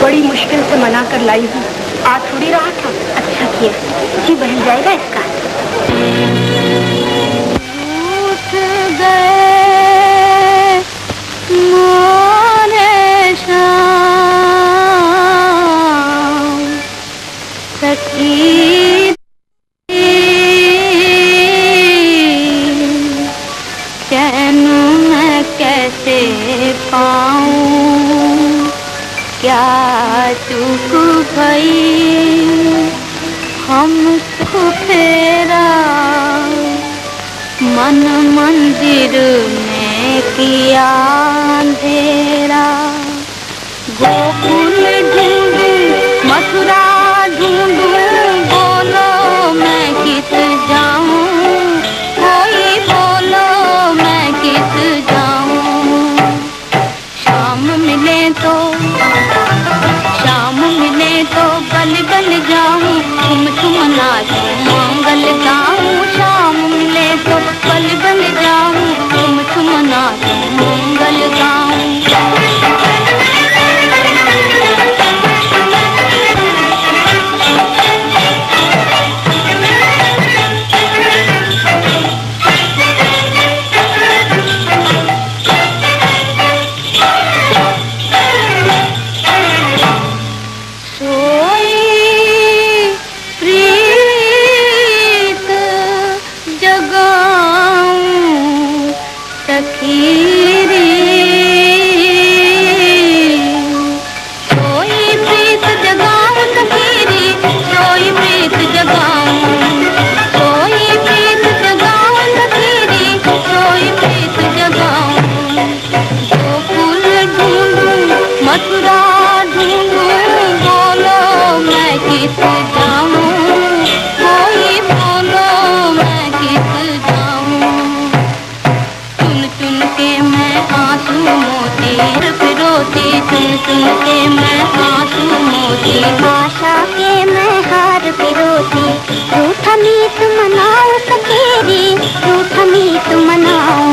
बड़ी मुश्किल से मना कर लाई हूँ। आ थोड़ी रहा था। अच्छा किया, जी बहल जाएगा इसका। उठ गए मोरे शाम सखी चैन मैं कैसे पाऊं, क्या चूक भई हमको फेरा मन मंदिर में किया अंधेरा। गोकुल ढूंढूं मथुरा ढूंढूं, बोलो मैं किस जाऊं, कोई बोलो मैं किस जाऊं। शाम मिले तो गल गल जाऊं, तुम नाचूं मंगल गाऊं। शाम मिले तो गल गल जाऊं, तुम नाचूं मंगल गाऊं। आशा के मैं हार पिरोती, रूठा मीत मनाओ सकेरी, रूठा मीत मनाओ।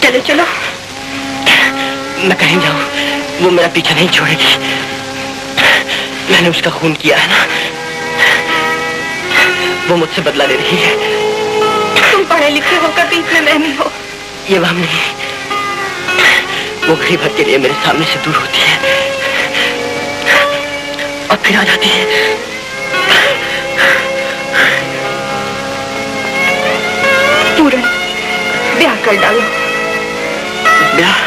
चलो चलो, मैं कहीं जाऊं, वो मेरा पीछा नहीं छोड़ेगी। मैंने उसका खून किया है ना, वो मुझसे बदला ले रही है। तुम पढ़े लिखे होकर भी इतने महमी हो। ये वहम नहीं, वो घड़ी भर के लिए मेरे सामने से दूर होती है और फिर आ जाती है। पूरन, ब्याह कर डालो। ब्याह?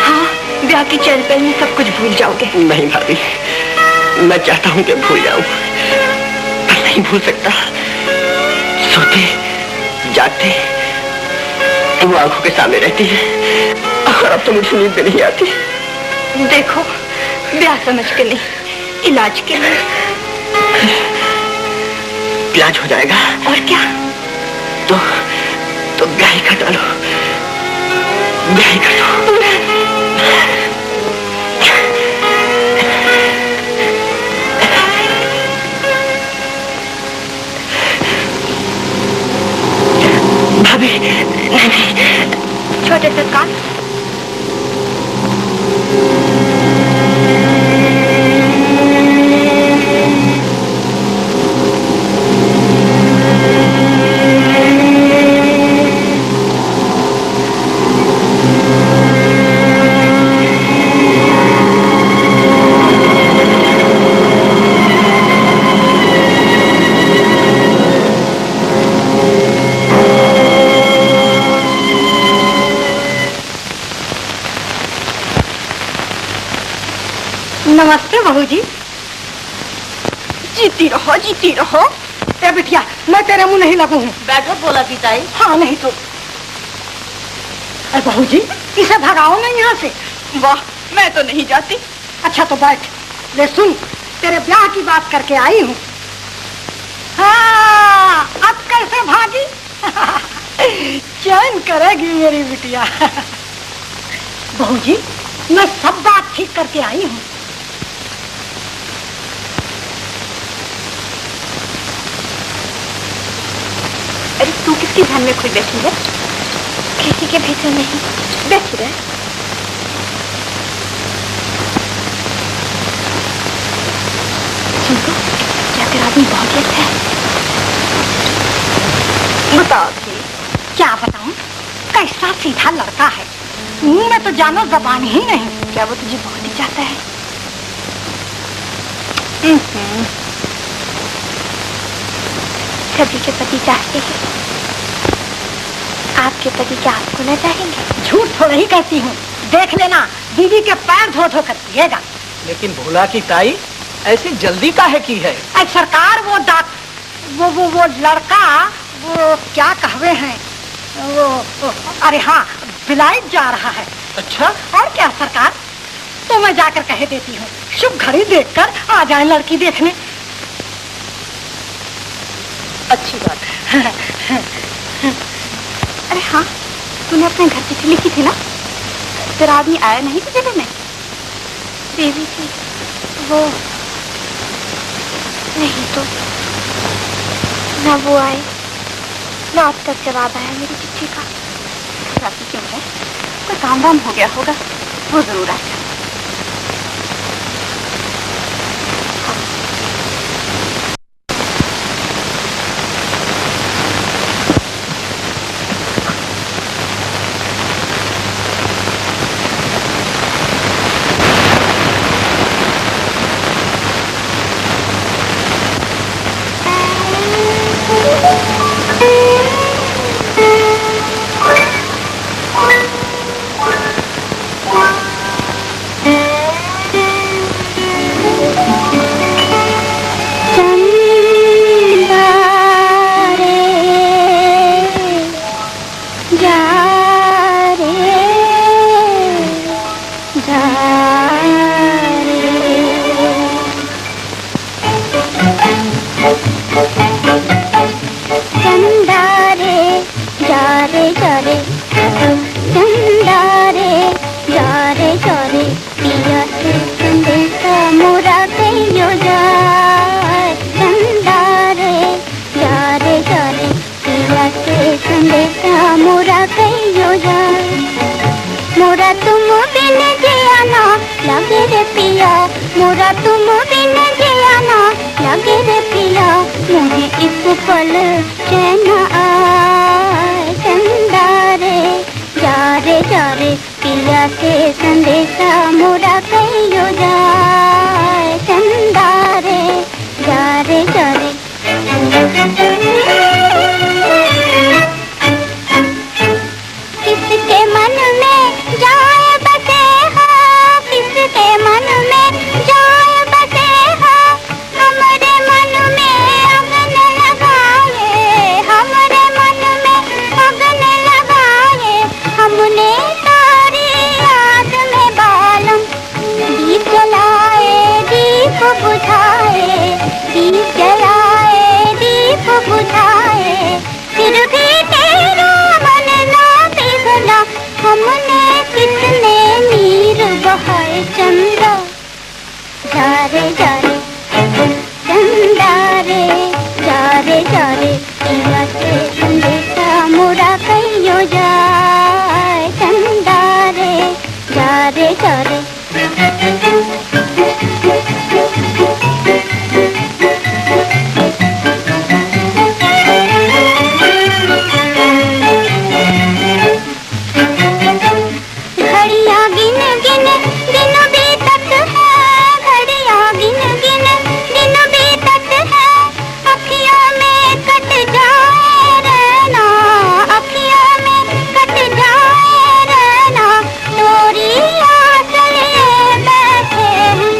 हाँ, ब्याह की चहल पहल में सब कुछ भूल जाओगे। नहीं भाभी, मैं चाहता हूँ कि भूल जाऊं, पर नहीं भूल सकता। सोते जागते वो आंखों के सामने रहती है और अब तो मुझे नींद भी नहीं आती। देखो, ब्याह समझ के नहीं, इलाज के लिए। इलाज हो जाएगा। और क्या? तो ब्याह ही कर डालो। ब्याह ही कर दो। भाभी नहीं। छोटे सरकार, नमस्ते बहू जी। जीती रहो जीती रहो। ए बिटिया, मैं तेरे मुंह नहीं लगू हूँ। बैठो बोला पिताई। हाँ नहीं तो। अरे बहू जी, इसे भगाओ नहीं यहाँ से। वाह, मैं तो नहीं जाती। अच्छा तो बैठ। ले सुन, तेरे ब्याह की बात करके आई हूँ। हाँ, अब कैसे भागी? चैन करेगी मेरी बिटिया। बहू जी, मैं सब बात ठीक करके आई हूँ। अरे तू किसके ध्यान में खुद बैठी है? किसी के भीतर नहीं। बैठ रहे। चिंटू, क्या तेरा आदमी बहुत ही अच्छा है? बताओ भी। क्या बताऊं? कैसा सीधा लड़का है। मुंह में तो जानो जबान ही नहीं। क्या वो तुझे बहुत ही चाहता है? सभी के पति चाहते हैं। आपके पति क्या आपको न चाहेंगे? झूठ थोड़ा ही कहती हूँ। देख लेना, दीदी के पैर धो धो कर पिएगा। लेकिन भोला की ताई ऐसी जल्दी काहे की है? अरे सरकार, वो लड़का, वो क्या कहवे हैं, वो अरे हाँ, बिलायत जा रहा है। अच्छा, और क्या सरकार, तो मैं जाकर कह देती हूँ, शुभ घड़ी देखकर आ जाए लड़की देखने। अच्छी बात है। अरे हाँ, तूने अपने घर चिट्ठी लिखी थी ना? तेरा आदमी आया नहीं तुझे लेने? देवी जी, वो नहीं तो ना वो आए, ना अब तक जवाब आया मेरी चिट्ठी का। राती क्यों है? कोई काम वाम हो गया होगा, वो जरूर आएगा। दीप जलाए दीप बुझाए जारे घड़ियां गिन गिन दिन बीतत है, घड़ियां गिन गिन दिन बीतत है, अखियों में कट जाए रहना, अखियों में कट जाए रहना, तोरी आस लिए बैठे हैं,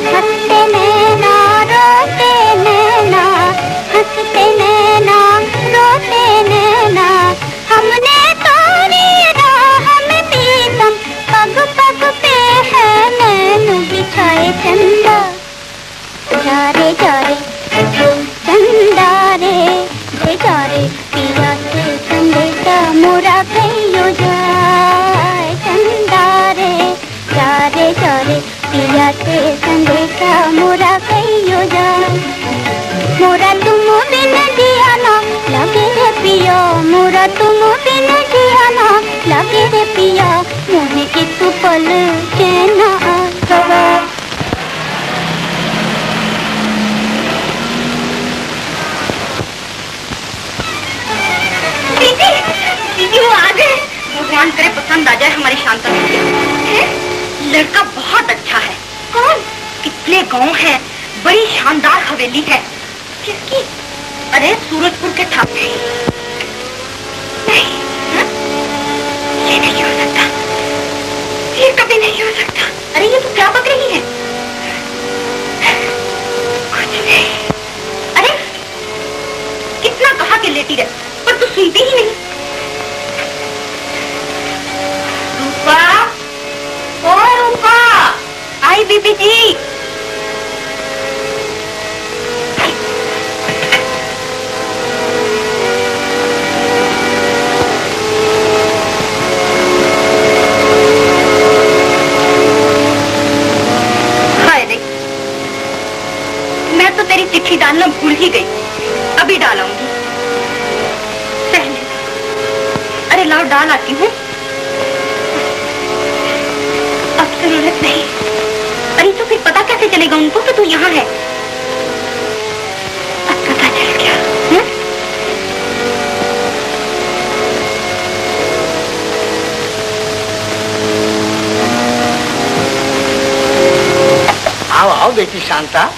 हंसते नैना रोते नैना, हंसते नैना रोते नैना, हमने तोरी राह में प्रीतम पग पग पे है नैन बिछाए चंदा, जा रे चंदा रे जा रे पिया से संदेशा मोरा कहियो जाए, चंदा रे जा रे पिया से संदेशा मोरा कहियो जाए, मोरा तुम बिन दिया ना लगे रे पिया, मोरा तुम बिन दिया ना लगे रे पिया, मोहे एक पल चैन आए। दीदी वो आ गए। भगवान करे पसंद आ जाए हमारी शांता को। लड़का बहुत अच्छा है। कौन? कितने गांव है, बड़ी शानदार हवेली है। किसकी? अरे सूरजपुर के ठाकुर। नहीं, ये नहीं हो सकता, ये कभी नहीं हो सकता। अरे ये तो क्या बक रही है? कुछ नहीं। अरे कितना कहा कि लेटी रहे, पर तू सुनती ही नहीं। रूपा, ओ रूपा, आई बीबी जी। हाय रे, मैं तो तेरी चिट्ठी डालना भूल ही गई, अभी डालूंगी। अरे लाओ डाल आती हूँ। अब जरूरत नहीं। अरे तो फिर पता कैसे चलेगा उनको कि तू यहाँ है? अब पता चल गया। आओ आओ बेटी शांता,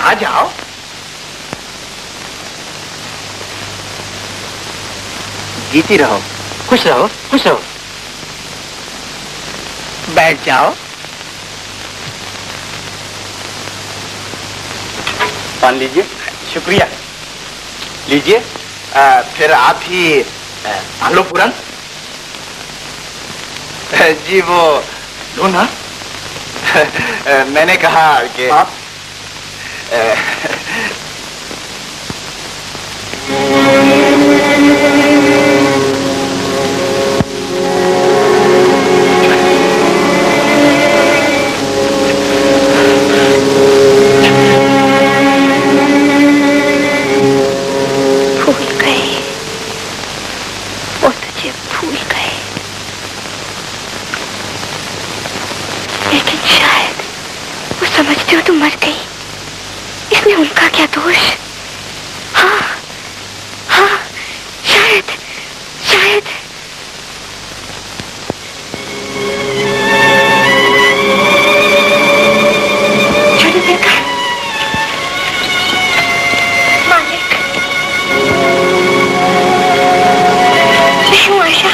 आ जाओ। जीती रहो, खुश रहो, खुश रहो। बैठ जाओ। पान लीजिए। शुक्रिया। लीजिए। फिर आप ही मान लो पूरन। जी वो लो ना। मैंने कहा कि आप समझती हो तुम मर गई, इसमें उनका क्या दोष? हाँ हाँ, शायद शायद। छोड़ो देखा मालिक, मैं हूँ आशा।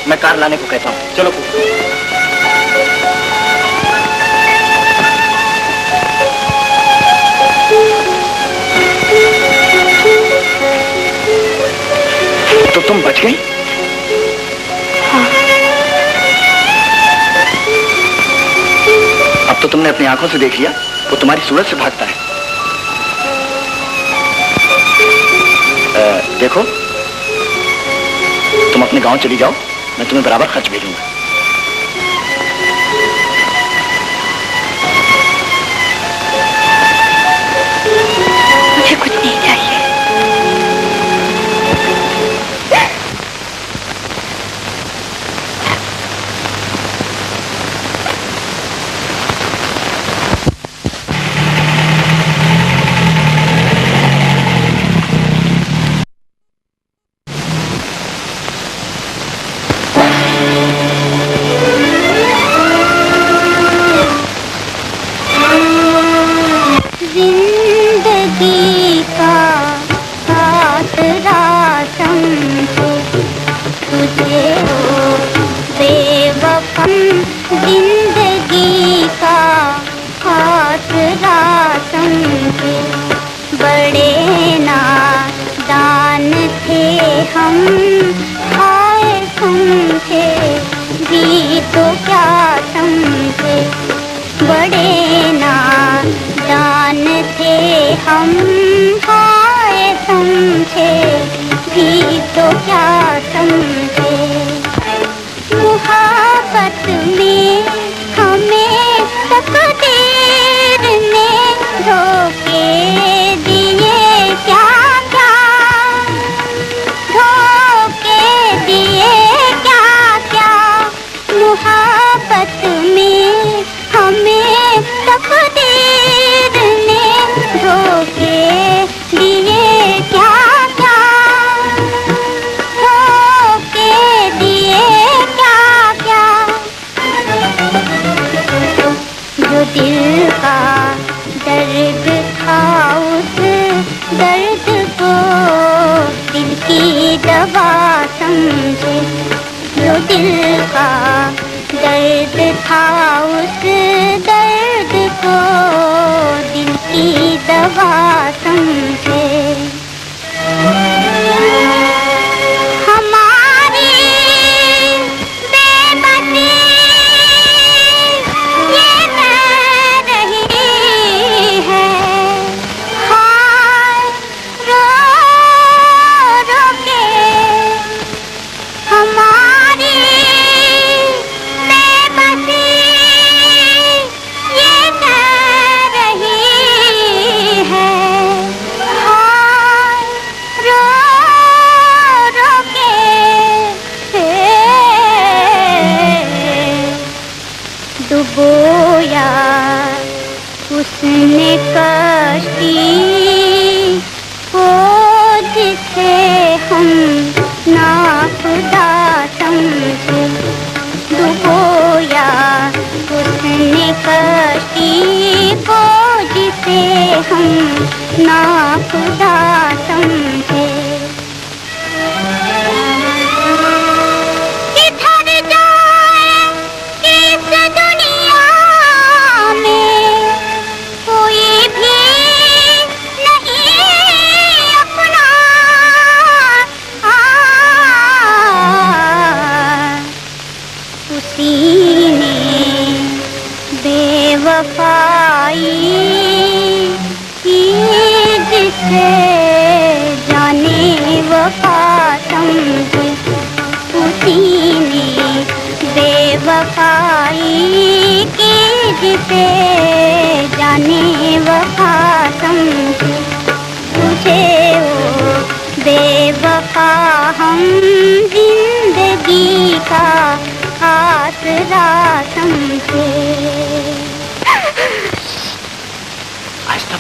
मैं कार लाने को कहता हूँ। चलो तो तुम बच गई? हाँ। अब तो तुमने अपनी आंखों से देख लिया, वो तुम्हारी सूरत से भागता है। देखो, तुम अपने गांव चली जाओ, मैं तुम्हें बराबर खर्च भेजूंगा। मुझे कुछ नहीं चाहिए।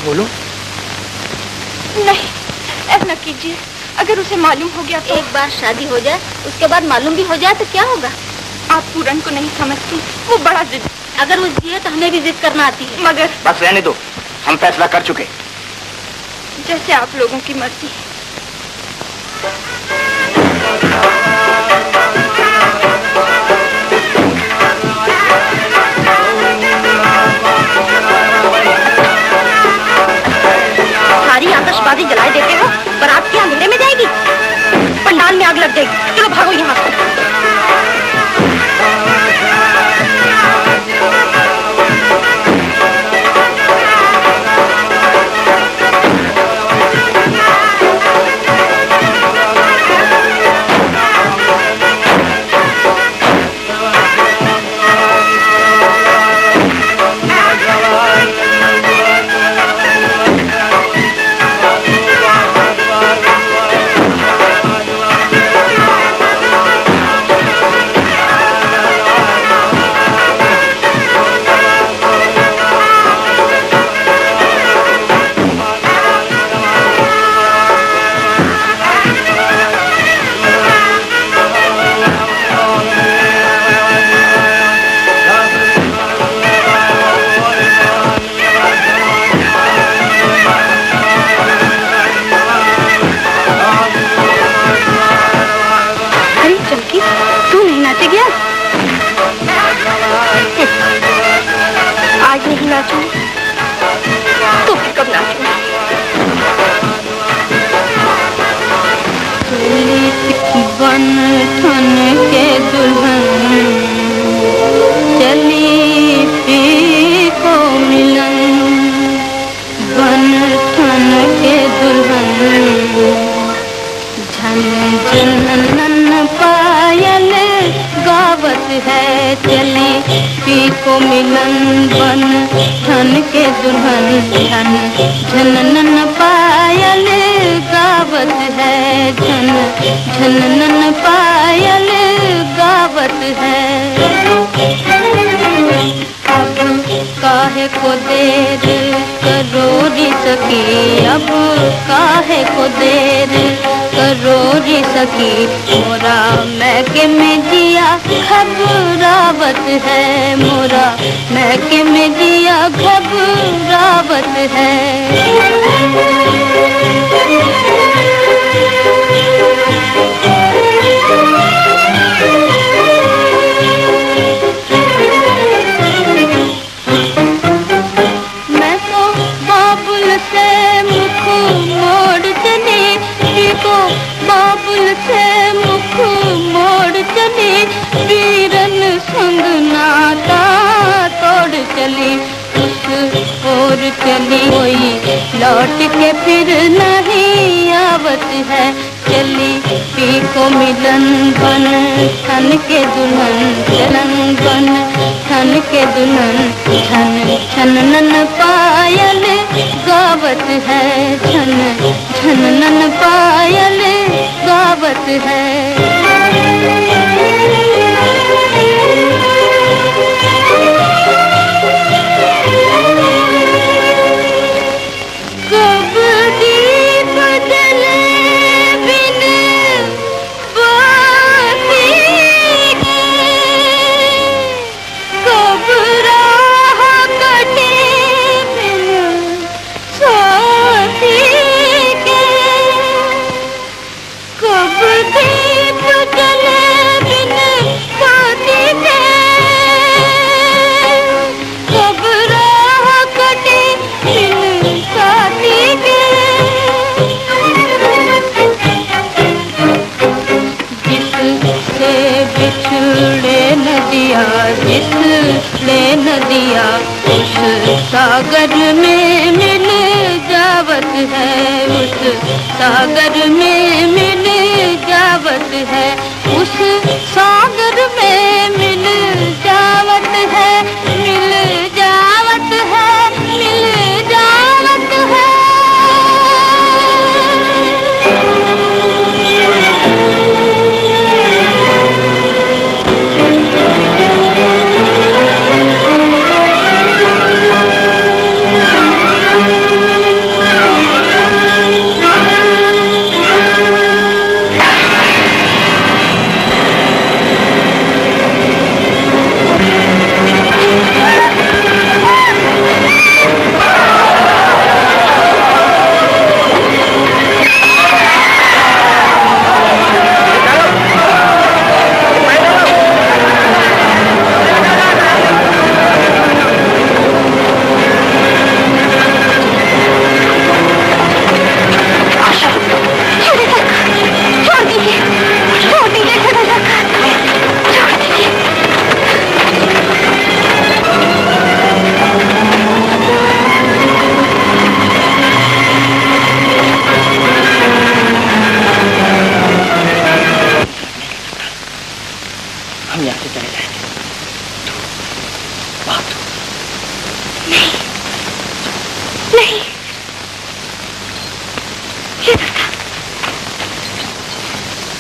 बोलो। नहीं, ऐसा न कीजिए। अगर उसे मालूम हो गया तो। एक बार शादी हो जाए, उसके बाद मालूम भी हो जाए तो क्या होगा? आप पूरन को नहीं समझती, वो बड़ा जिद। अगर वो जिद है तो हमें भी जिद करना आती है। मगर बस रहने दो, हम फैसला कर चुके। जैसे आप लोगों की मर्जी। सारी आतिशबाजी जलाए देते हो, बारात क्या अंधेरे में जाएगी? पंडाल में आग लग जाएगी। चलो भागो यहाँ से। को मिलन बन धन के दुल्हन झन झनन पायल गावत है झन झनन पायल गावत है। अब काहे को देर करो री सखी अब काहे को देर करो री सखी मोरा मैके में जिया घबरावत है मोरा मैके में जिया घबरावत है। बाबुल से मुख मोड़ चली वीरन संग नाता तोड़ चली उस ओर चली कोई लौट के फिर नहीं आवत है चली पी को मिलन बन धन के दुल्हन चलन बन धन के दुल्हन छन छनन पायल गावत है छन छनन पायल गावत है। कब दीप जले बिन बाती के कब राह कटे बिन साथी के कब दीप जले बिन साथी के कब राह कटे बिन साथी के। जिससे बिछड़े न दिया जिसने न दिया उस सागर में मिल जावत है उस सागर में मिल जावत है उस सागर में मिल जावत है मिल जावत है मिल जावत है।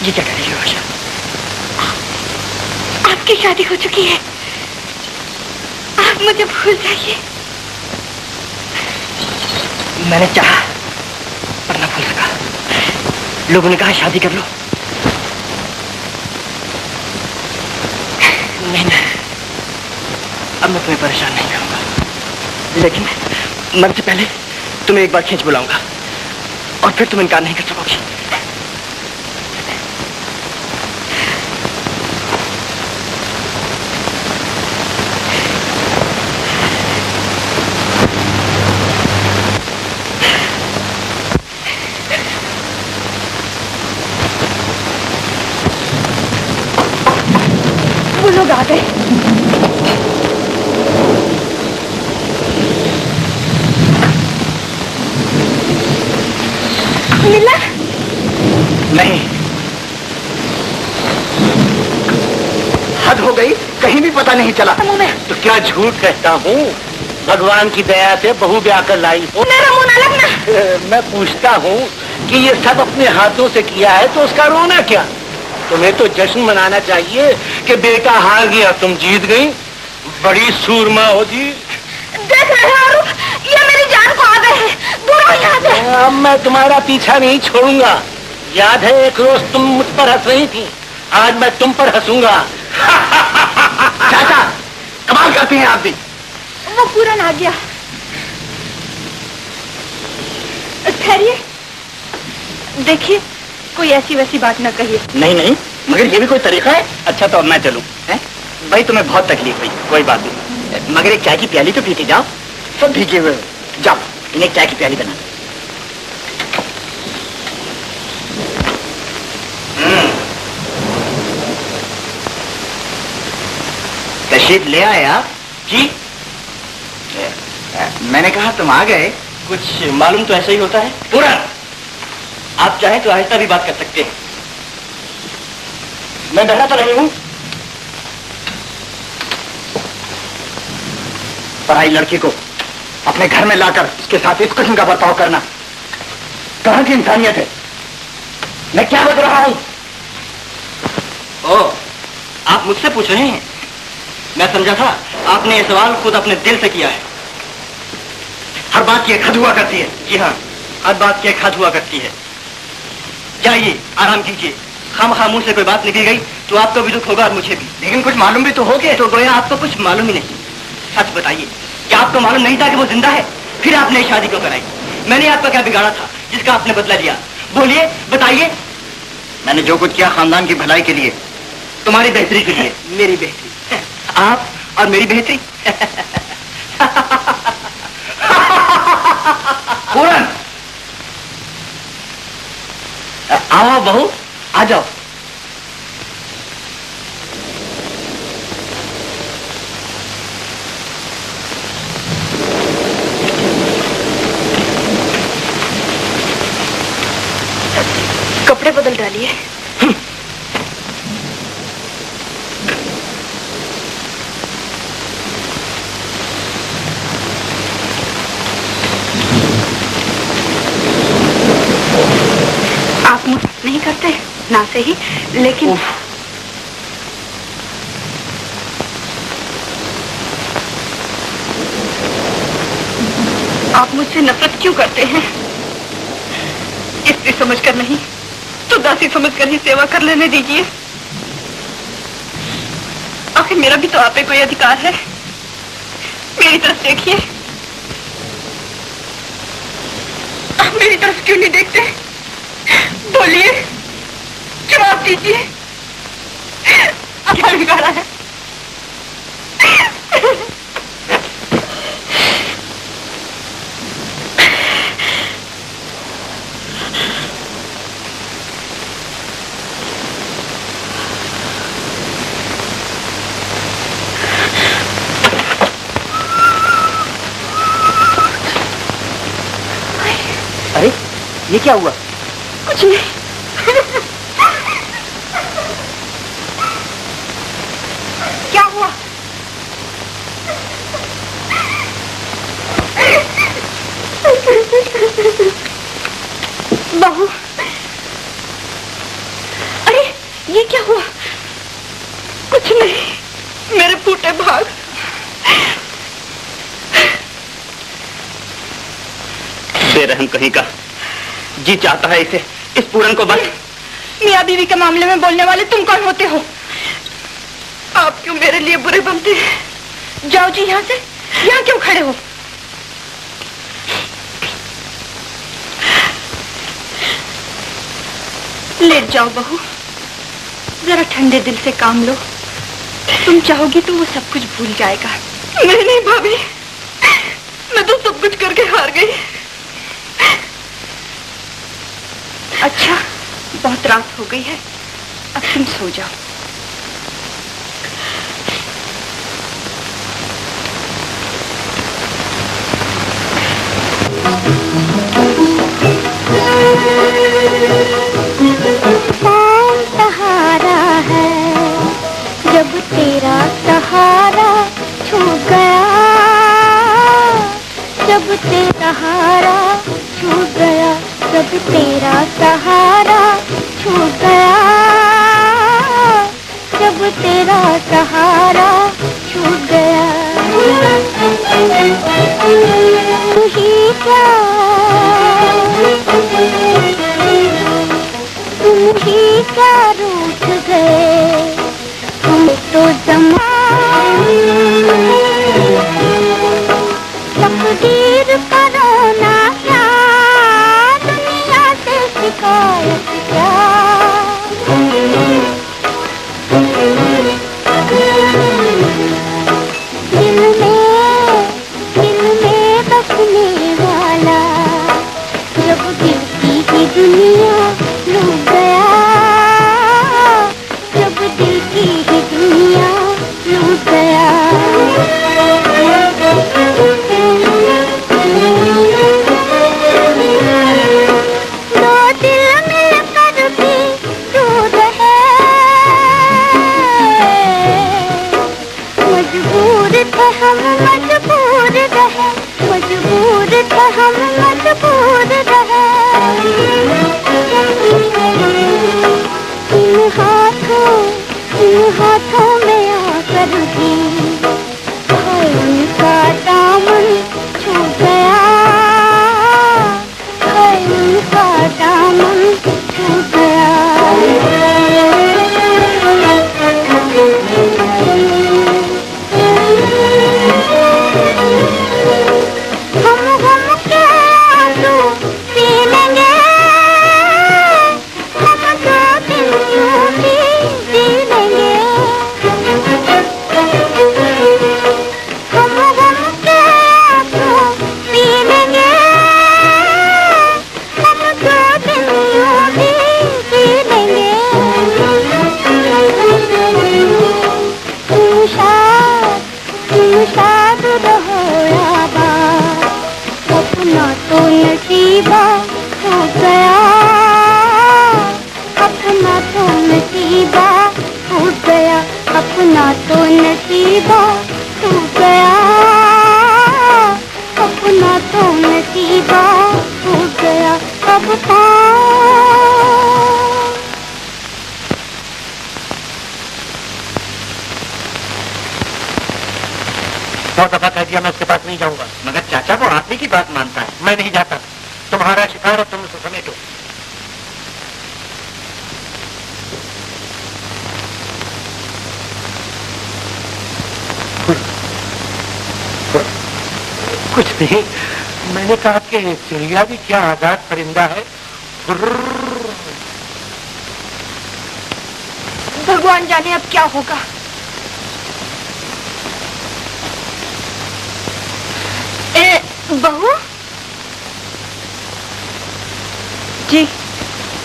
ये क्या कर रही हो आशा? आपकी शादी हो चुकी है, आप मुझे भूल जाइए। मैंने चाहा पर ना भूल सका। लोगों ने कहा शादी कर लो। नहीं नहीं, अब मैं तुम्हें परेशान नहीं करूंगा, लेकिन मरने से पहले तुम्हें एक बार खींच बुलाऊंगा और फिर तुम इनकार नहीं कर सकोगी। वो लोग आ गए। मिला? नहीं, हद हो गई। कहीं कहीं भी पता नहीं चला। तो क्या झूठ कहता हूँ, भगवान की दया से बहू ब्याह कर लाई हूँ। मेरा मुंह ना लगना। मैं पूछता हूँ कि ये सब अपने हाथों से किया है तो उसका रोना क्या? तुम्हें तो जश्न मनाना चाहिए कि बेटा हार गया, तुम जीत गई। बड़ी सूरमा हो जी। देख रहे हो आरूप, ये मेरी जान को आ गए हैं। दूर हो यहाँ से। अब मैं तुम्हारा पीछा नहीं छोड़ूंगा। याद है एक रोज तुम मुझ पर हंस रही थी, आज मैं तुम पर हंसूंगा। चाचा, कमाल करते हैं आप भी। वो पूरन आ गया। ठहरिए, देखिए कोई ऐसी वैसी बात न कहिए। नहीं नहीं, मगर ये भी कोई तरीका है? अच्छा तो अब मैं चलूं? भाई तुम्हें बहुत तकलीफ हुई, कोई बात नहीं, मगर एक चाय की प्याली तो पीते जाओ। सब भीगे हुए हो। जाओ, इन्हें एक चाय की प्याली बना। तशरीफ ले आए आप? जी। मैंने कहा तुम आ गए। कुछ मालूम तो ऐसा ही होता है। पूरा आप चाहे तो आहिस्ता भी बात कर सकते हैं। मैं डरा तो नहीं हूं। पढ़ाई लड़की को अपने घर में लाकर उसके साथ इस किस्म का बर्ताव करना कहां की इंसानियत है? मैं क्या बता रहा हूं? ओह, आप मुझसे पूछ रहे हैं? मैं समझा था आपने ये सवाल खुद अपने दिल से किया है। हर बात की एक हद हुआ करती है। जी हाँ, हर बात की एक हद हुआ करती है। जाइए, आराम कीजिए। खामखा मुंह से कोई बात निकल गई तो आपको भी दुख होगा और मुझे भी। लेकिन कुछ मालूम भी तो हो गया। तो गोया आपको कुछ मालूम ही नहीं। सच बताइए, क्या आपको मालूम नहीं था कि वो जिंदा है? फिर आपने शादी क्यों कराई? मैंने आपका क्या बिगाड़ा था जिसका आपने बदला लिया? बोलिए, बताइए। मैंने जो कुछ किया खानदान की भलाई के लिए, तुम्हारी बेहतरी के लिए। मेरी बेहतरी? आप और मेरी बेहतरी? पूरन, आओ बहू, आ जाओ। कपड़े बदल डालिए। आप मुझ नहीं करते ना से ही, लेकिन आप मुझसे नफरत क्यों करते हैं? स्त्री समझकर नहीं तो दासी समझकर ही सेवा कर लेने दीजिए। आखिर मेरा भी तो आप पे कोई अधिकार है। मेरी तरफ देखिए। आप मेरी तरफ क्यों नहीं देखते? बोलिए, जवाब दीजिए। क्या बिगाड़ा है? अरे, ये क्या हुआ? कुछ नहीं। क्या हुआ? बहू, अरे ये क्या हुआ? कुछ नहीं, मेरे फूटे भाग। बेरहम कहीं का, जी चाहता है इसे, इस पूरन को बस। मियाँ बीवी के मामले में बोलने वाले तुम कौन होते हो? आप क्यों मेरे लिए बुरे बनते हैं? जाओ जी यहाँ से। यहाँ क्यों खड़े हो? लेट जाओ बहू, जरा ठंडे दिल से काम लो। तुम चाहोगी तो वो सब कुछ भूल जाएगा। नहीं भाभी, मैं तो सब कुछ करके हार गई। अच्छा, बहुत रात हो गई है, अब तुम सो जाओ। कौन सहारा है जब तेरा सहारा सहारा छूट गया, जब तेरा सहारा छूट गया, जब तेरा सहारा छूट गया। तू ही क्या, तुम ही क्या रूठ गए, हम तो तकदीर का रोना क्या, दुनिया से शिकायत क्या। दिल में बसने वाला, जब दिल की ही दुनिया लूट गया, जब दिल की ही दुनिया लूट गया। दो दिल मिलकर भी दूर है, मजबूर थे हम, मजबूर रहे, मजबूर थे हम, मजबूर रहे। इन हाथों में आकर भी उनका दामन छूट गया, उनका दामन छूट गया। हम के आंसू पी लेंगे, हम दो दिन यूं भी जी लेंगे। हम के आंसू पी लेंगे, हम दो दिन यूं भी जी लेंगे। तुम शाद रहो आबाद, अपना तो नसीबा हो गया, अपना तो नसीबा हो गया, अपना तो नसीबा हो गया, अपना तो नसीबा हो गया। अब बहुत दफा कह दिया मैं उसके पास नहीं जाऊंगा, मगर चाचा वो आदमी की बात मानता है। मैं नहीं जाता, तुम्हारा शिकार है, तुम उसे समेटो। कुछ नहीं, मैंने कहा कि चिड़िया भी क्या आजाद परिंदा है। भगवान जाने अब क्या होगा। बहू जी,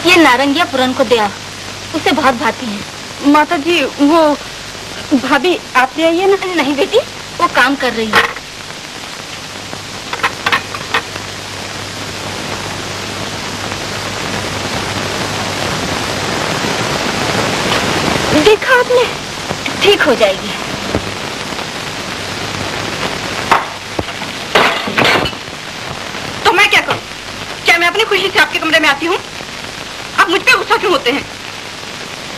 ये नारंगिया पुरन को दे आओ, उसे बहुत भाती है। माता जी, वो भाभी आप ले आइए ना। नहीं बेटी, वो काम कर रही है। देखा आपने, ठीक हो जाएगी। तो मैं क्या करूं? क्या मैं अपनी खुशी से आपके कमरे में आती हूँ? आप मुझ पे गुस्सा क्यों होते हैं?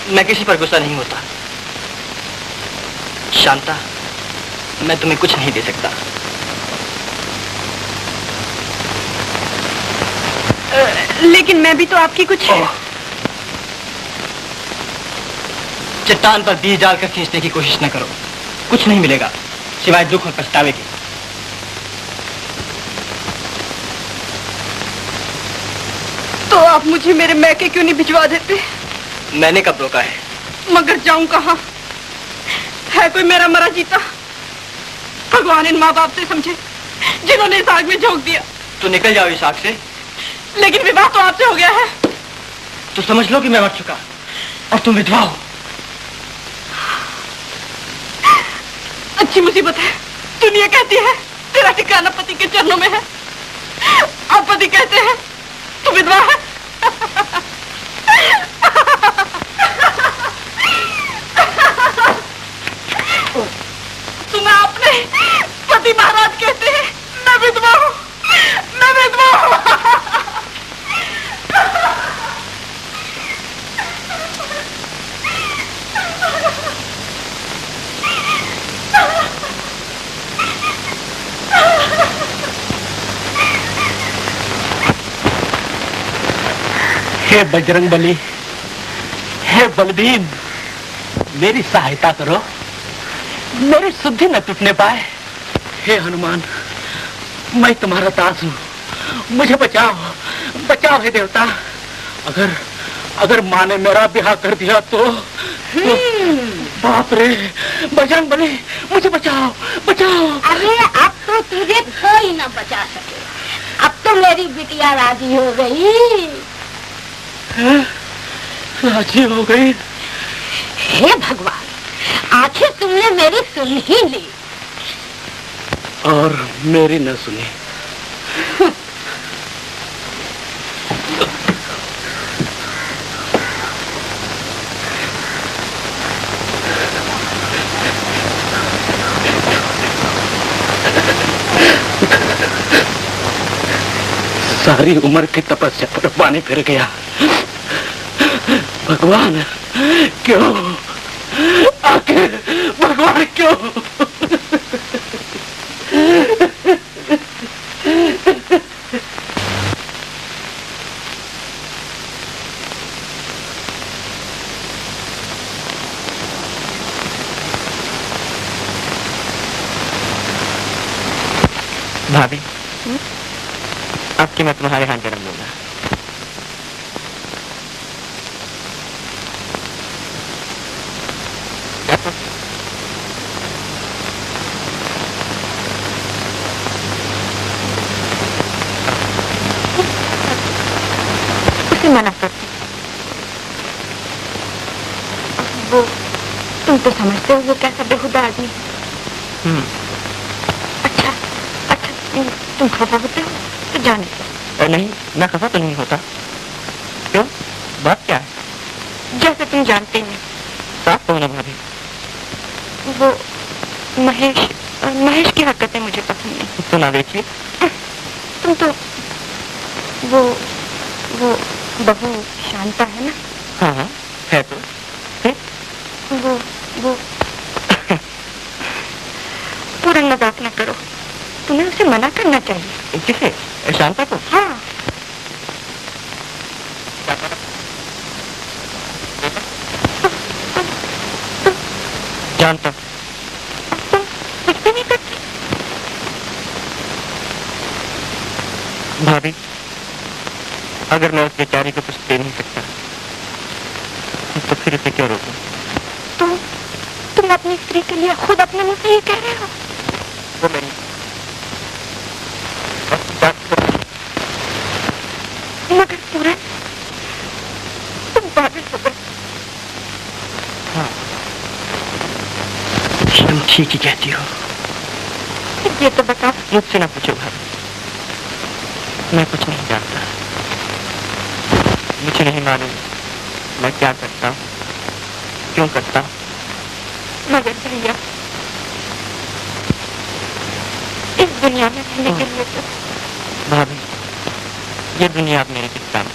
मैं किसी पर गुस्सा नहीं होता शांता, मैं तुम्हें कुछ नहीं दे सकता। लेकिन मैं भी तो आपकी कुछ चट्टान पर बीज डालकर खींचने की कोशिश न करो, कुछ नहीं मिलेगा सिवाय दुख और पछतावे के। तो आप मुझे मेरे मैके क्यों नहीं भिजवा देते? मैंने कब रोका है? मगर जाऊं कहाँ? है कोई मेरा मरा जीता? भगवान इन माँ बाप से समझे जिन्होंने इस आग में झोंक दिया। तो निकल जाओ इस आग से। लेकिन विवाह तो आपसे हो गया है। तो समझ लो कि मैं मर चुका और तुम विधवा हो। अच्छी मुसीबत है। दुनिया कहती है तेरा ठिकाना पति के चरणों में है, और पति कहते हैं तू विधवा है। सुना आपने? पति महाराज कहते हैं मैं विधवा हूँ, मैं हे बजरंगबली, हे बलभीम, मेरी सहायता करो, मेरी शुद्धि न टूटने पाए। हे हनुमान, मैं तुम्हारा दास हूँ, मुझे बचाओ, बचाओ हे देवता। अगर माँ ने मेरा ब्याह कर दिया तो बाप रे, बजरंगबली, मुझे बचाओ, बचाओ। अरे अब तो तुझे कोई न बचा सके। अब तो मेरी बिटिया राजी हो गई। राजी हो गई? हे भगवान, आखिर तुमने मेरी सुन ही ली और मेरी न सुनी। सारी उम्र की तपस्या पर पानी फिर गया। भगवान क्यों, आखिर भगवान क्यों? भाभी, अब की मैं तुम्हारे हाथ जन्म लूंगा। उसे मना करती। वो तुम तो समझते हो वो कैसा बेहुदा आदमी। अच्छा अच्छा, तुम खफा होते हो तो जाने दो। नहीं, मैं खफा तो नहीं होता। क्यों, बात क्या है? जैसे तुम जानते नहीं। साफ कहो ना भाभी। वो महेश की हरकतें मुझे पसंद नहीं। तो ना देखिए, तुम तो वो बहू शांता है ना? हाँ हाँ है तो। फिर? वो पूरा मजाक न करो, तुम्हें उसे मना करना चाहिए। किसे? शांता को? हाँ। जानता। कुछ भी नहीं करती। भाभी, अगर मैं उस बेचारी को कुछ दे नहीं सकता तो फिर उसे क्यों रोकूं? तुम अपनी स्त्री के लिए खुद अपने मुंह से ये कह रहे हो? वो मेरी मगर पूरा तुम पागल हो गए। हाँ, तुम ठीक ही कहती हो। ये तो बताओ। मुझसे ना पूछो भाभी, मैं कुछ नहीं जानता। मुझे नहीं मालूम मैं क्या करता हूँ, क्यों करता हूँ। मगर भैया, इस दुनिया में रहने के लिए तो भाभी, ये दुनिया अब मेरे किस काम?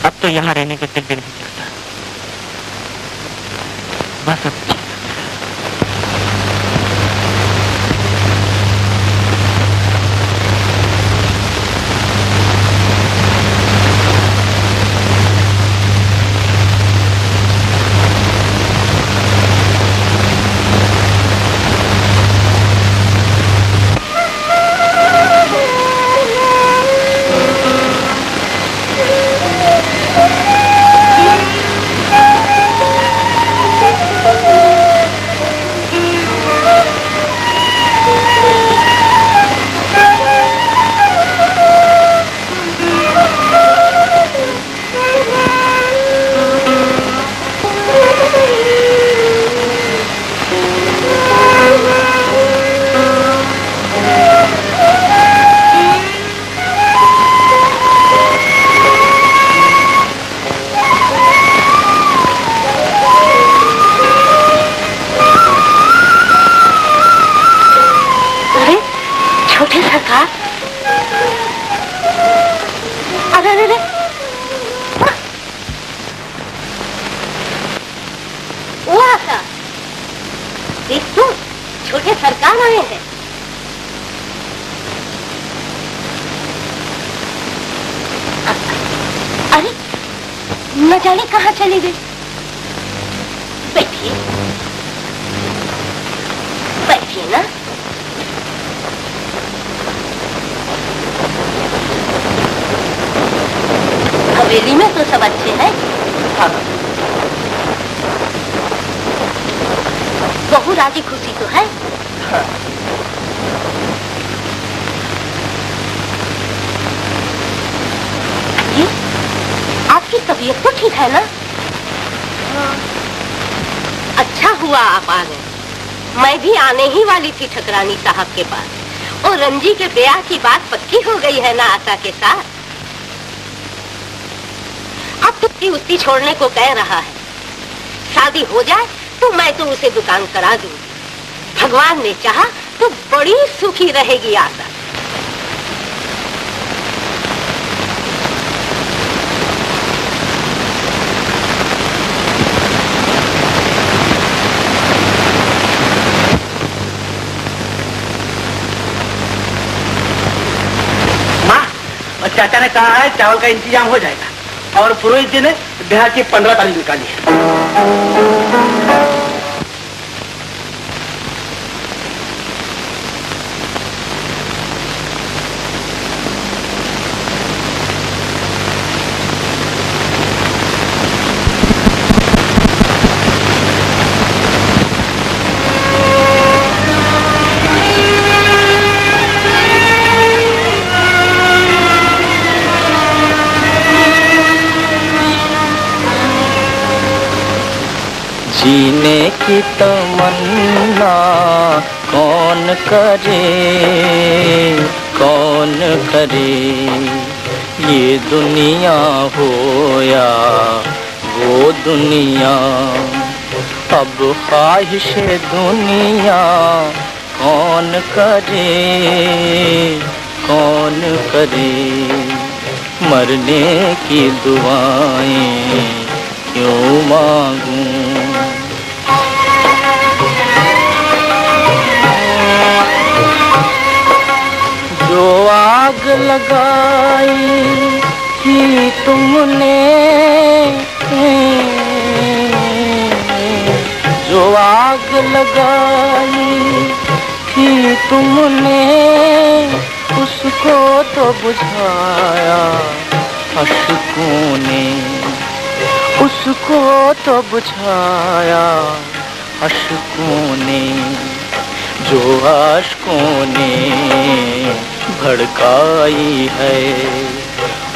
अब तो यहाँ रहने को दिल भी नहीं करता। बस अब Thank you. जाने कहाँ चली गई। बैठिए बैठिए ना। हवेली में तो सब अच्छे हैं। हाँ। बहू राजी खुशी तो है। हाँ। जी, आपकी तबीयत तो ठीक है ना? अच्छा हुआ आप आ गए। मैं भी आने ही वाली थी ठकरानी साहब के पास। और रंजी के ब्याह की बात पक्की हो गई है ना आशा के साथ। अब तो उसकी छोड़ने को कह रहा है। शादी हो जाए तो मैं तो उसे दुकान करा दूंगी। भगवान ने चाहा तो बड़ी सुखी रहेगी आशा। चाचा ने कहा है चावल का इंतजाम हो जाएगा और पुरोहित जी ने ब्याह की 15 तारीख निकाली है। जीने की तमन्ना कौन करे, कौन करे। ये दुनिया हो या वो दुनिया, अब ख्वाहिश दुनिया कौन करे, कौन करे। मरने की दुआएं क्यों मांगूं। जो आग लगाई थी तुमने, जो आग लगाई थी तुमने, उसको तो बुझाया अश्कों ने, उसको तो बुझाया अश्कों ने। जो अश्कों ने भड़काई है,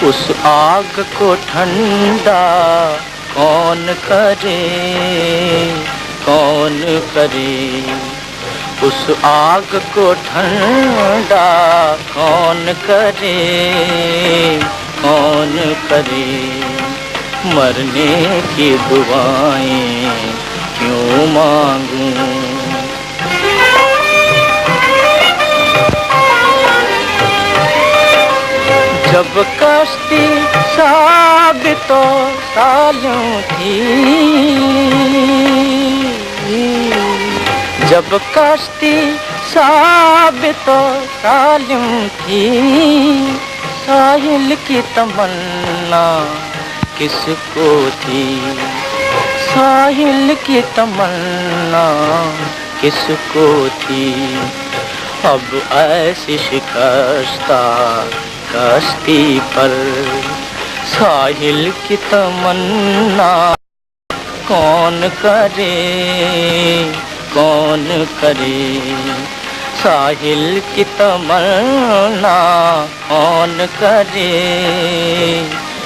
उस आग को ठंडा कौन करे, कौन करे। उस आग को ठंडा कौन करे, कौन करे। मरने की दुआएं क्यों मांगूं। जब कश्ती साबितो सालों थी, जब कश्ती साबितो सालों थी, साहिल की तमन्ना किसको थी, साहिल की तमन्ना किसको थी। अब ऐसी शिकस्ता कश्ती पर साहिल की तमन्ना कौन करे, कौन करे। साहिल की तमन्ना कौन करे,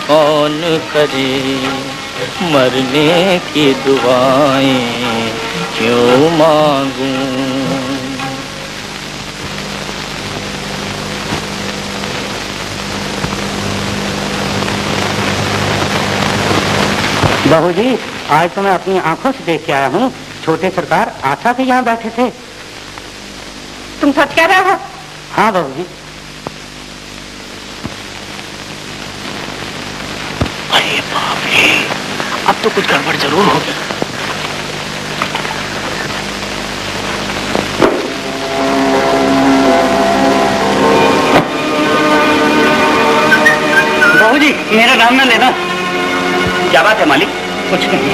कौन करे। मरने की दुआएं क्यों मांगूं। बहू जी, आज तो मैं अपनी आंखों से देख के आया हूँ। छोटे सरकार आशा के यहाँ बैठे थे। तुम सच कह रहे हो? हाँ बहू जी। अरे बाप रे, अब तो कुछ गड़बड़ जरूर होगी। बहू जी, मेरा नाम ना लेना। क्या बात है मालिक? कुछ नहीं।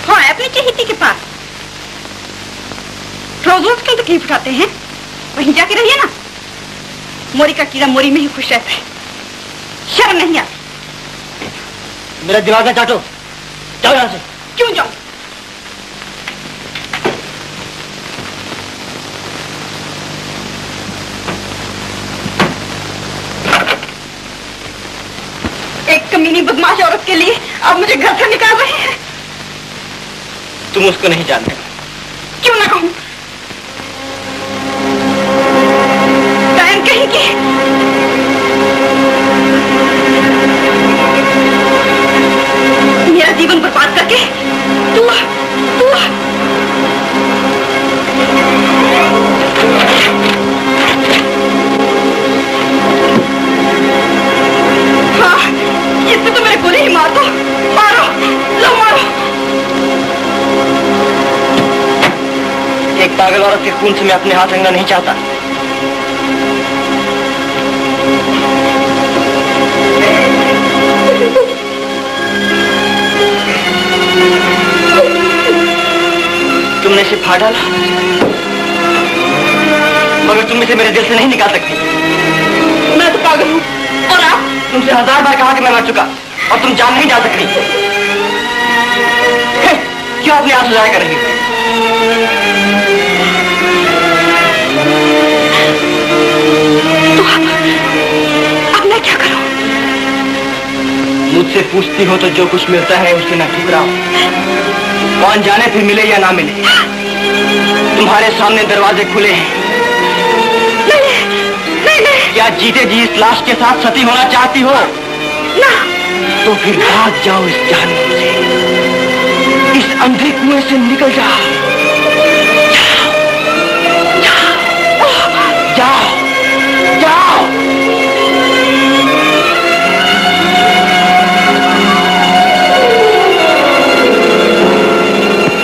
हाँ, अपनी चहेती के पास रोज क्यों तकलीफ उठाते हैं? वहीं जाके रहिए ना। मोरी का कीड़ा मोरी में ही खुश रहता है। शर्म नहीं आती? मेरा दिमाग ना चाटो, जाओ यहाँ से। क्यों जाऊं? एक कमीनी बदमाश औरत के लिए आप मुझे घर से निकाल रहे हैं। तुम उसको नहीं जानते। क्यों ना कहूं? टाइम कहीं की मेरा जीवन बर्बाद करके तू हाँ, इससे तो मेरे गोली ही मार दो। मारो, लो मारो। एक पागल औरत के खून से मैं अपने हाथ रंगना नहीं चाहता। तुमने इसे फाड़ डाला, मगर तुम इसे मेरे दिल से नहीं निकाल सकती। मैं तो पागल हूँ और आप? तुमसे 1000 बार कहा कि मैं मर चुका और तुम जान नहीं जा सकती। क्यों अपने आंसू जाया कर रही हो? तो अब मैं क्या करूं? मुझसे पूछती हो तो जो कुछ मिलता है उसे न ठुकराओ। कौन जाने फिर मिले या ना मिले। तुम्हारे सामने दरवाजे खुले हैं। नहीं। क्या जीते जी इस लाश के साथ सती होना चाहती हो? ना। तो फिर भाग जाओ इस जहन्नम से, इस अंधे कुएं से निकल जाओ। जाओ।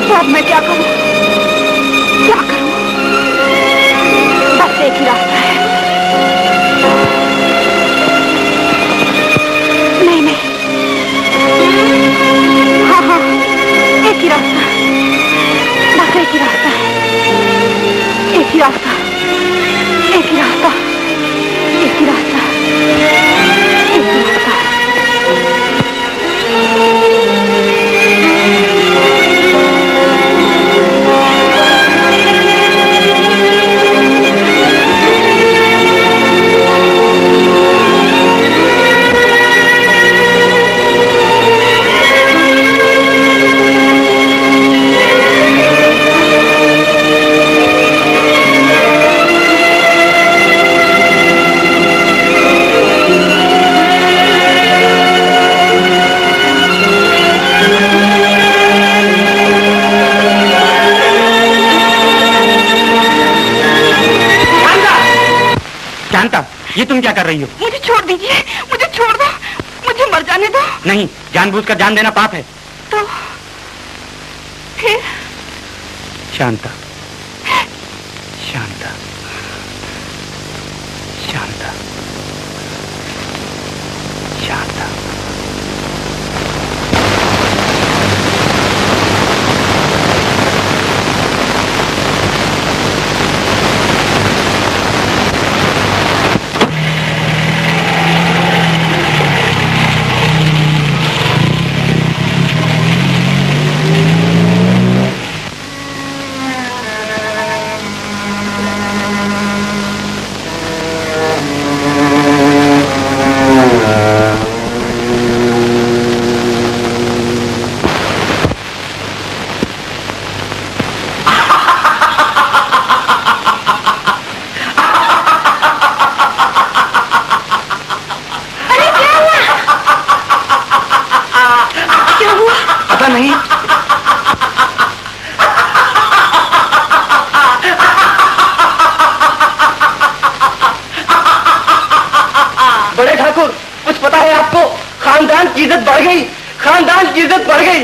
तो अब मैं क्या करूं? बस एक ही रास्ता है। नहीं। हाँ, एक ही रास्ता। बस एक ही रास्ता है। एक ही रास्ता। ये तुम क्या कर रही हो? मुझे छोड़ दीजिए, मुझे छोड़ दो, मुझे मर जाने दो। नहीं, जानबूझकर जान देना पाप है। तो फिर? शांता, शांता, शांता, शांता। है आपको? खानदान की इज्जत बढ़ गई, खानदान की इज्जत बढ़ गई।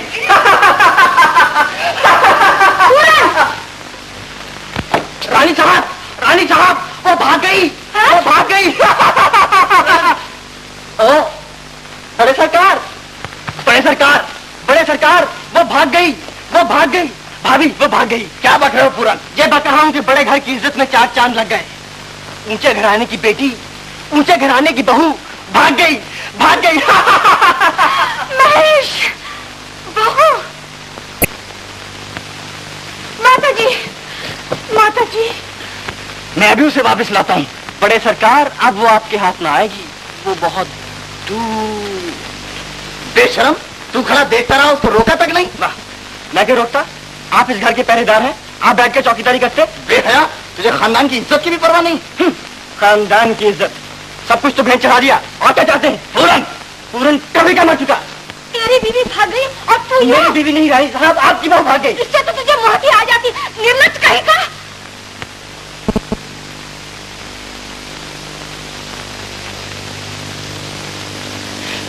रानी साहब वो भाग गई, वो भाग गई। बड़े सरकार, बड़े सरकार, बड़े सरकार, वो भाग गई, वो भाग गई। भाभी वो भाग गई। क्या बक रहे हो पूरन? ये बता रहा हूँ कि बड़े घर की इज्जत में 4 चांद लग गए। ऊंचे घराने की बेटी, ऊंचे घराने की बहू भाग गई, भाग गई। महेश, बहू, माता जी, माता जी। मैं अभी उसे वापस लाता हूँ। बड़े सरकार, अब वो आपके हाथ में आएगी, वो बहुत दूर। बेशरम, तू खड़ा देखता रहा, उसको रोका तक नहीं। वाह, मैं क्यों रोकता? आप इस घर के पहरेदार हैं, आप बैठ के चौकीदारी करते। बेहया, तुझे खानदान की इज्जत की भी परवाह नहीं। खानदान की इज्जत, सब कुछ तो भेंट चढ़ा दिया। और क्या चाहते हैं? पूरन, पूरन कभी का मर चुका। तेरी बीवी भाग गई और तू मेरी बीवी नहीं रही साहब, आपकी बहू भाग गई। इससे तो तुझे मौत ही आ जाती, निर्लज्ज कहेगा।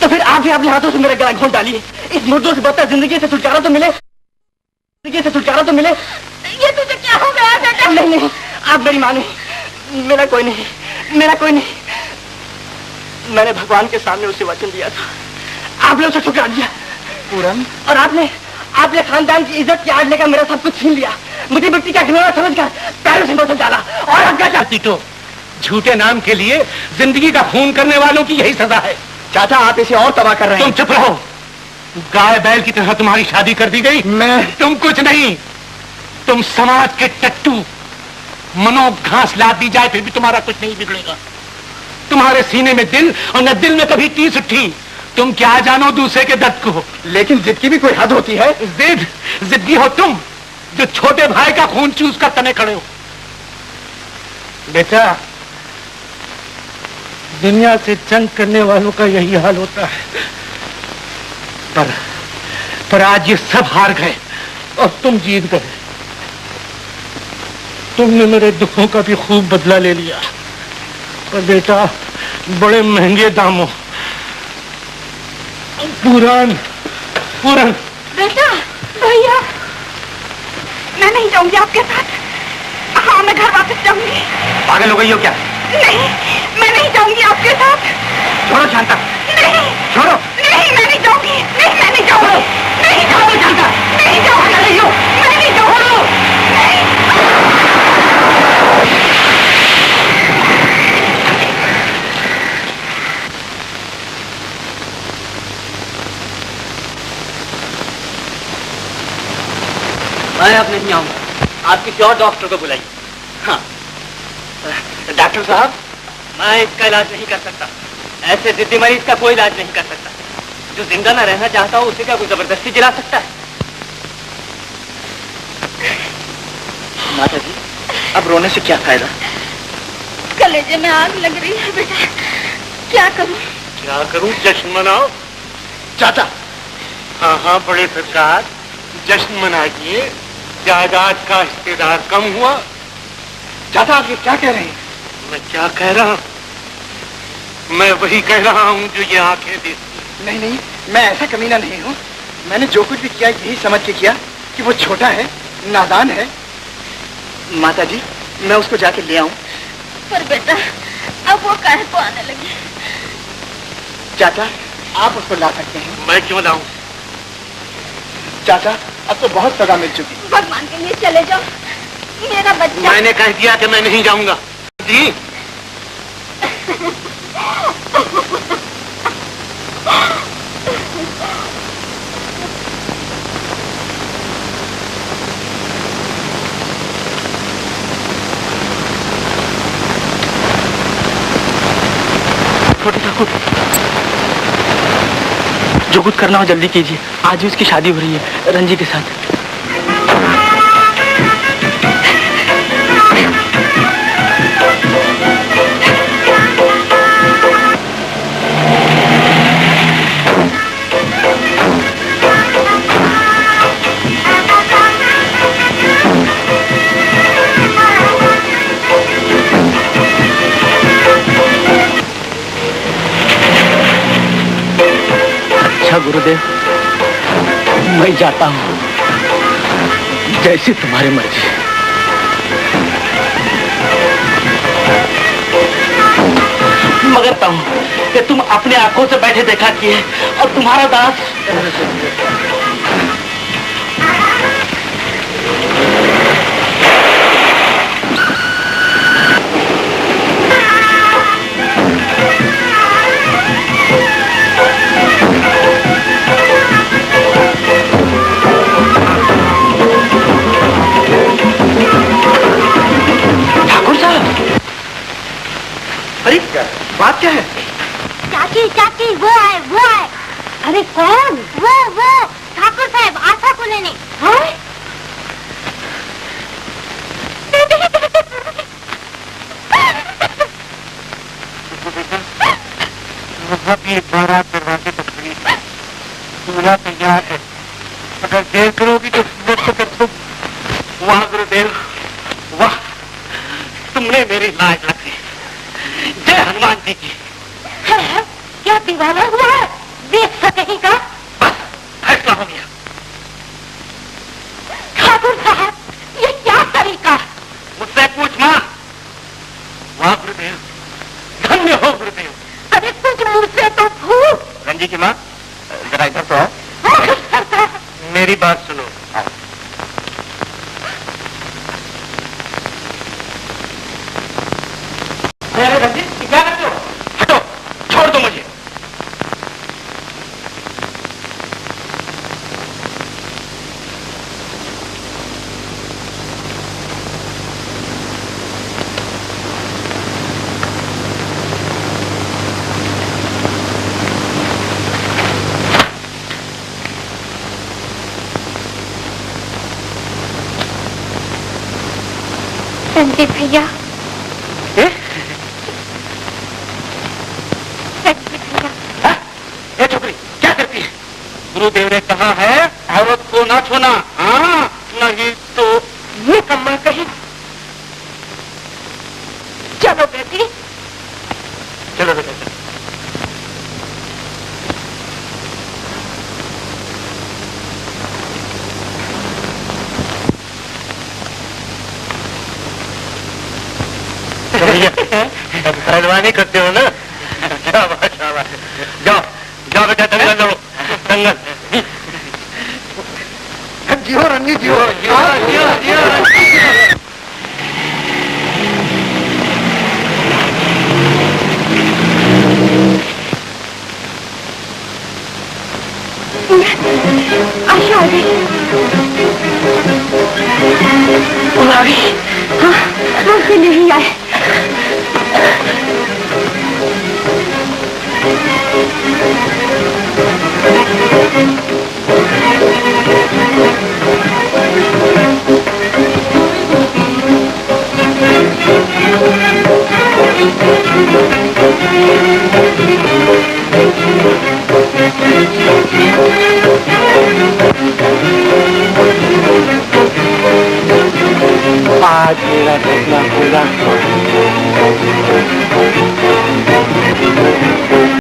तो फिर आप भी अपने हाथों से मेरा गला घोंट डालिए। इस मुर्दों से बदतर जिंदगी से छुटकारा तो मिले, जिंदगी से छुटकारा तो मिले। ये तुझे क्या हो गया बेटा? नहीं नहीं, आप मेरी माँ नहीं, मेरा कोई नहीं, मेरा कोई नहीं। मैंने भगवान के सामने उसे वचन दिया था, आपने उसे ठुकरा दिया। पूरन, और आपने खानदान की इज्जत की आड़ लेकर मेरा सब कुछ छीन लिया। मुझे मिट्टी का खिलौना समझकर पैरों से बोतल डाला। और अब क्या चाहती? तो झूठे नाम के लिए जिंदगी का खून करने वालों की यही सजा है। चाचा, आप इसे और तबाह कर रहे हैं। तुम चुप रहो। गाय बैल की तरह तुम्हारी शादी कर दी गई। तुम कुछ नहीं, तुम समाज के टट्टू। मनो घास लाद दी जाए फिर भी तुम्हारा कुछ नहीं बिगड़ेगा। तुम्हारे सीने में दिल और न दिल में कभी टीस उठी। तुम क्या जानो दूसरे के दर्द को। लेकिन जिद की भी कोई हद होती है। जिद्दी हो तुम, जो छोटे भाई का खून चूस कर तने खड़े हो। बेटा, दुनिया से जंग करने वालों का यही हाल होता है। पर आज ये सब हार गए और तुम जीत गए। तुमने मेरे दुखों का भी खूब बदला ले लिया। पर बेटा, बड़े महंगे दामों। पूरन, पूरन। बेटा, भैया, मैं नहीं जाऊंगी आपके साथ। हाँ, मैं घर वापस जाऊंगी। पागल हो गई हो क्या? नहीं, मैं नहीं जाऊंगी आपके साथ। छोड़ो शांता। नहीं, छोड़ो। नहीं, मैं नहीं जाऊंगी। नहीं, मैं नहीं जाऊंगी। नहीं जाऊंगी शांता। नहीं जाऊंगी। मैं नहीं जाऊंगी। नहीं। मैं अब नहीं आऊंगा। आप किसी और डॉक्टर को बुलाइए। हाँ, डॉक्टर साहब, मैं इसका इलाज नहीं कर सकता। ऐसे जिद्दी मरीज का कोई इलाज नहीं कर सकता। जो जिंदा न रहना चाहता हो उसे क्या कोई जबरदस्ती जिला सकता है? माता जी, अब रोने से क्या फायदा? कलेजे में आग लग रही है बेटा, क्या करूं? क्या करूं? जश्न मनाओ। चाचा। हाँ हाँ बड़े सरकार, जश्न मनाइए। जायदाद का हिस्सेदार कम हुआ। चाचा, आप ये क्या कह रहे हैं? मैं क्या कह रहा हूँ? मैं वही कह रहा हूँ जो ये आंखें देखती। नहीं नहीं, मैं ऐसा कमीना नहीं हूँ। मैंने जो कुछ भी किया यही समझ के किया कि वो छोटा है, नादान है। माता जी, मैं उसको जाके ले आऊं? पर बेटा, अब वो काहे को आने लगी? चाचा, आप उसको ला सकते हैं। मैं क्यों लाऊं? चाचा, अब तो बहुत सजा मिल चुकी। भगवान के लिए चले जाओ, मेरा बच्चा। मैंने कह दिया कि मैं नहीं जाऊंगा। जी, छोटे ठाकुर, जो कुछ करना हो जल्दी कीजिए। आज ही उसकी शादी हो रही है रंजी के साथ। गुरुदेव, मैं जाता हूँ, जैसी तुम्हारी मर्जी। मगर कहता हूँ कि तुम अपने आंखों से बैठे देखा किए और तुम्हारा दास बात क्या है? चाची चाची वो आए। अरे कौन? वो ठाकुर साहब आशा को लेने। बारात दरवाजे तक खड़ी, दूल्हा तैयार है। अगर देर करोगी तो वाह गुरुदेव वाह, तुमने मेरी लाज रखी। जय हनुमान जी की। क्या दीवाना हुआ है? देख सकेगा। बस फैसला हो गया। ठाकुर साहब, ये क्या तरीका? मुझसे पूछ मां। वाह गुरुदेव, धन्य हो गुरुदेव। अरे कुछ मुझसे तो पूछ। रंजी की मां, जरा इधर तो आओ। मेरी बात सुनो। अरे रंजीत, क्या करते हो? हटो, छोड़ दो मुझे। रंजीत भैया, गुरुदेव ने कहा है औरत को ना छूना। हाँ, नहीं तो निकम्मा कहीं। चलो बेटी। चलो बेटा। पहलवानी करते हो ना? शाबाश शाबाश। जाओ जाओ बेटा, दंगल लो, दंगल। जियो रंगी जियो, जियो जियो जियो। आशा आ गई। हाँ, मुझसे नहीं आए। आज मेरा सपना पूरा।